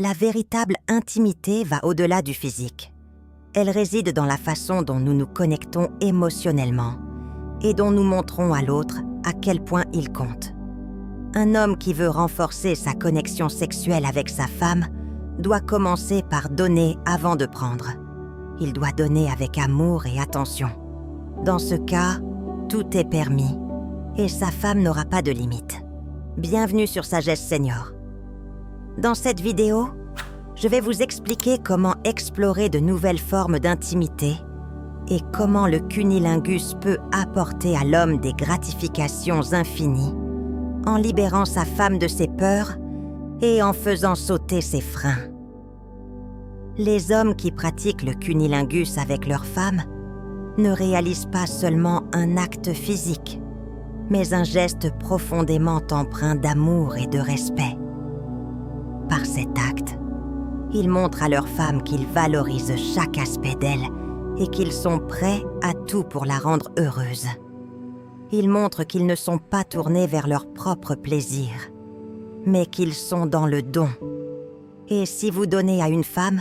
La véritable intimité va au-delà du physique. Elle réside dans la façon dont nous nous connectons émotionnellement et dont nous montrons à l'autre à quel point il compte. Un homme qui veut renforcer sa connexion sexuelle avec sa femme doit commencer par donner avant de prendre. Il doit donner avec amour et attention. Dans ce cas, tout est permis et sa femme n'aura pas de limite. Bienvenue sur Sagesse Senior. Dans cette vidéo, je vais vous expliquer comment explorer de nouvelles formes d'intimité et comment le cunnilingus peut apporter à l'homme des gratifications infinies en libérant sa femme de ses peurs et en faisant sauter ses freins. Les hommes qui pratiquent le cunnilingus avec leur femme ne réalisent pas seulement un acte physique, mais un geste profondément empreint d'amour et de respect. Par cet acte, ils montrent à leur femme qu'ils valorisent chaque aspect d'elle et qu'ils sont prêts à tout pour la rendre heureuse. Ils montrent qu'ils ne sont pas tournés vers leur propre plaisir, mais qu'ils sont dans le don. Et si vous donnez à une femme,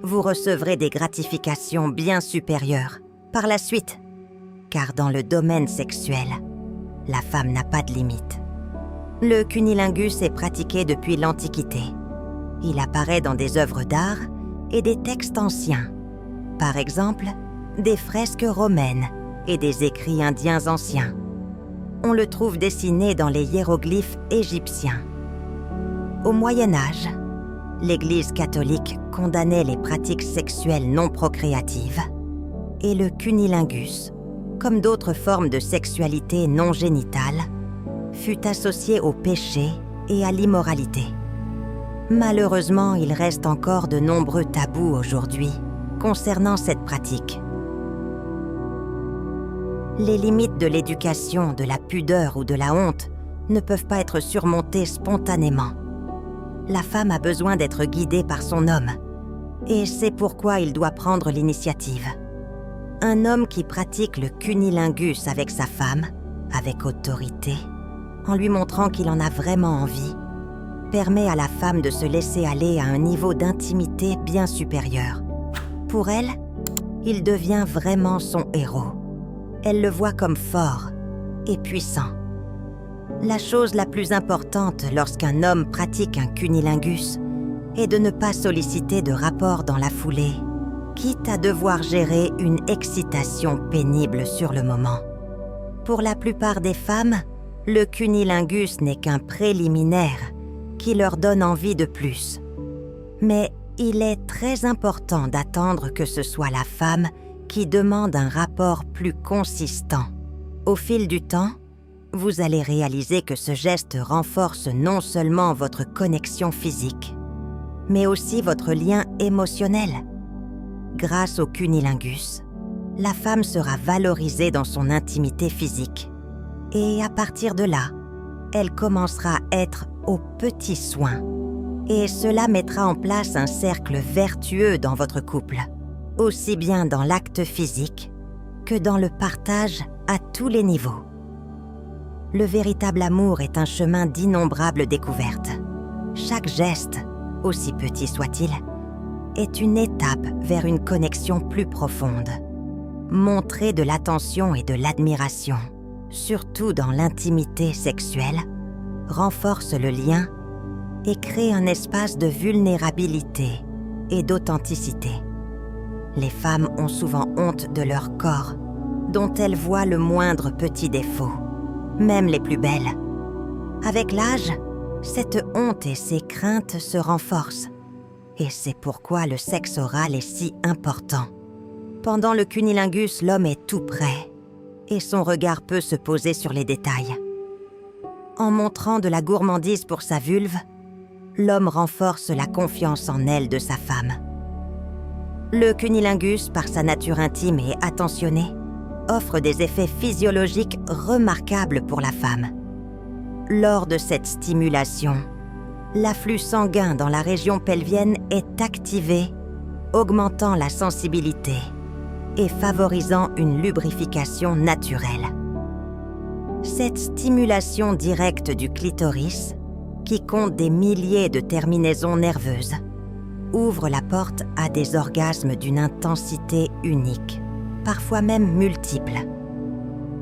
vous recevrez des gratifications bien supérieures par la suite, car dans le domaine sexuel, la femme n'a pas de limite. Le cunnilingus est pratiqué depuis l'Antiquité. Il apparaît dans des œuvres d'art et des textes anciens. Par exemple, des fresques romaines et des écrits indiens anciens. On le trouve dessiné dans les hiéroglyphes égyptiens. Au Moyen Âge, l'Église catholique condamnait les pratiques sexuelles non procréatives et le cunnilingus, comme d'autres formes de sexualité non génitale, fut associé au péché et à l'immoralité. Malheureusement, il reste encore de nombreux tabous aujourd'hui concernant cette pratique. Les limites de l'éducation, de la pudeur ou de la honte ne peuvent pas être surmontées spontanément. La femme a besoin d'être guidée par son homme, et c'est pourquoi il doit prendre l'initiative. Un homme qui pratique le cunnilingus avec sa femme, avec autorité, en lui montrant qu'il en a vraiment envie, permet à la femme de se laisser aller à un niveau d'intimité bien supérieur. Pour elle, il devient vraiment son héros. Elle le voit comme fort et puissant. La chose la plus importante lorsqu'un homme pratique un cunnilingus est de ne pas solliciter de rapport dans la foulée, quitte à devoir gérer une excitation pénible sur le moment. Pour la plupart des femmes, le cunnilingus n'est qu'un préliminaire qui leur donne envie de plus. Mais il est très important d'attendre que ce soit la femme qui demande un rapport plus consistant. Au fil du temps, vous allez réaliser que ce geste renforce non seulement votre connexion physique, mais aussi votre lien émotionnel. Grâce au cunnilingus, la femme sera valorisée dans son intimité physique. Et à partir de là, elle commencera à être aux petits soins. Et cela mettra en place un cercle vertueux dans votre couple, aussi bien dans l'acte physique que dans le partage à tous les niveaux. Le véritable amour est un chemin d'innombrables découvertes. Chaque geste, aussi petit soit-il, est une étape vers une connexion plus profonde. Montrer de l'attention et de l'admiration, surtout dans l'intimité sexuelle, renforce le lien et crée un espace de vulnérabilité et d'authenticité. Les femmes ont souvent honte de leur corps, dont elles voient le moindre petit défaut, même les plus belles. Avec l'âge, cette honte et ces craintes se renforcent. Et c'est pourquoi le sexe oral est si important. Pendant le cunnilingus, l'homme est tout prêt, et son regard peut se poser sur les détails. En montrant de la gourmandise pour sa vulve, l'homme renforce la confiance en elle de sa femme. Le cunnilingus, par sa nature intime et attentionnée, offre des effets physiologiques remarquables pour la femme. Lors de cette stimulation, l'afflux sanguin dans la région pelvienne est activé, augmentant la sensibilité et favorisant une lubrification naturelle. Cette stimulation directe du clitoris qui compte des milliers de terminaisons nerveuses, ouvre la porte à des orgasmes d'une intensité unique, parfois même multiples.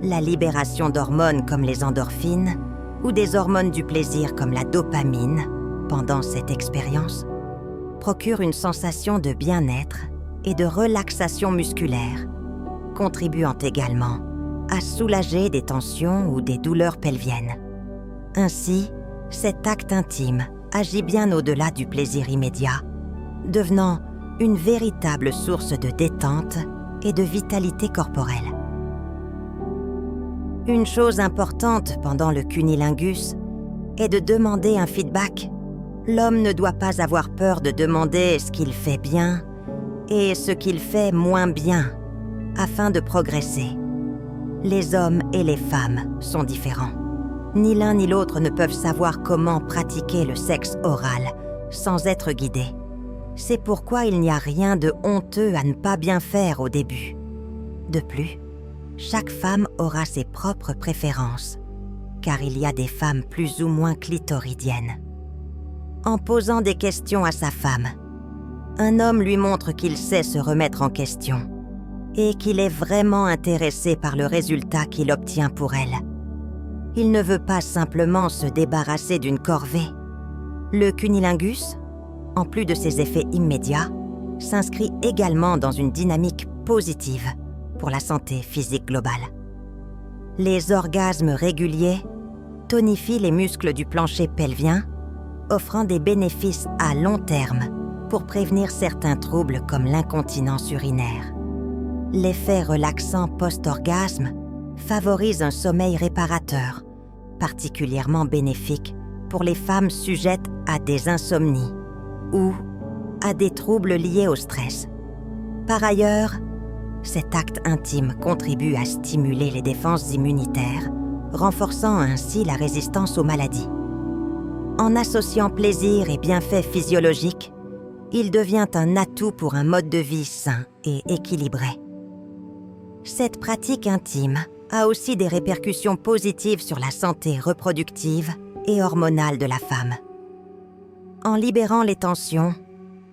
La libération d'hormones comme les endorphines ou des hormones du plaisir comme la dopamine, pendant cette expérience, procure une sensation de bien-être et de relaxation musculaire, contribuant également à soulager des tensions ou des douleurs pelviennes. Ainsi, cet acte intime agit bien au-delà du plaisir immédiat, devenant une véritable source de détente et de vitalité corporelle. Une chose importante pendant le cunnilingus est de demander un feedback. L'homme ne doit pas avoir peur de demander ce qu'il fait bien et ce qu'il fait moins bien afin de progresser. Les hommes et les femmes sont différents. Ni l'un ni l'autre ne peuvent savoir comment pratiquer le sexe oral sans être guidés. C'est pourquoi il n'y a rien de honteux à ne pas bien faire au début. De plus, chaque femme aura ses propres préférences, car il y a des femmes plus ou moins clitoridiennes. En posant des questions à sa femme, un homme lui montre qu'il sait se remettre en question et qu'il est vraiment intéressé par le résultat qu'il obtient pour elle. Il ne veut pas simplement se débarrasser d'une corvée. Le cunnilingus, en plus de ses effets immédiats, s'inscrit également dans une dynamique positive pour la santé physique globale. Les orgasmes réguliers tonifient les muscles du plancher pelvien, offrant des bénéfices à long terme pour prévenir certains troubles comme l'incontinence urinaire. L'effet relaxant post-orgasme favorise un sommeil réparateur, particulièrement bénéfique pour les femmes sujettes à des insomnies ou à des troubles liés au stress. Par ailleurs, cet acte intime contribue à stimuler les défenses immunitaires, renforçant ainsi la résistance aux maladies. En associant plaisir et bienfaits physiologiques, il devient un atout pour un mode de vie sain et équilibré. Cette pratique intime a aussi des répercussions positives sur la santé reproductive et hormonale de la femme. En libérant les tensions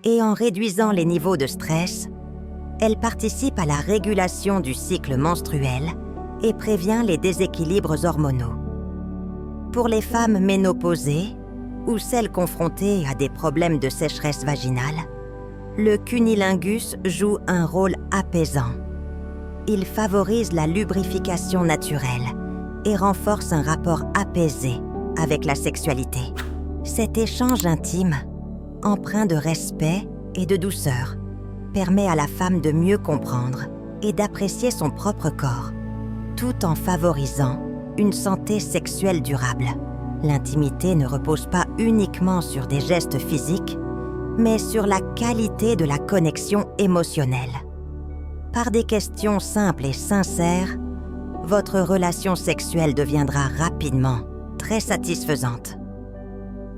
et en réduisant les niveaux de stress, elle participe à la régulation du cycle menstruel et prévient les déséquilibres hormonaux. Pour les femmes ménopausées ou celles confrontées à des problèmes de sécheresse vaginale, le cunnilingus joue un rôle apaisant. Il favorise la lubrification naturelle et renforce un rapport apaisé avec la sexualité. Cet échange intime, empreint de respect et de douceur, permet à la femme de mieux comprendre et d'apprécier son propre corps, tout en favorisant une santé sexuelle durable. L'intimité ne repose pas uniquement sur des gestes physiques, mais sur la qualité de la connexion émotionnelle. Par des questions simples et sincères, votre relation sexuelle deviendra rapidement très satisfaisante.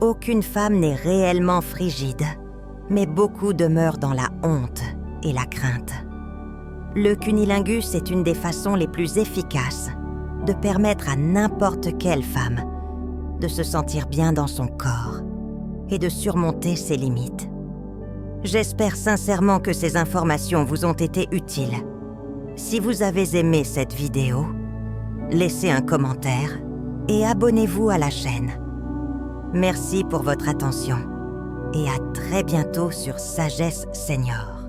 Aucune femme n'est réellement frigide, mais beaucoup demeurent dans la honte et la crainte. Le cunnilingus est une des façons les plus efficaces de permettre à n'importe quelle femme de se sentir bien dans son corps et de surmonter ses limites. J'espère sincèrement que ces informations vous ont été utiles. Si vous avez aimé cette vidéo, laissez un commentaire et abonnez-vous à la chaîne. Merci pour votre attention et à très bientôt sur Sagesse Senior.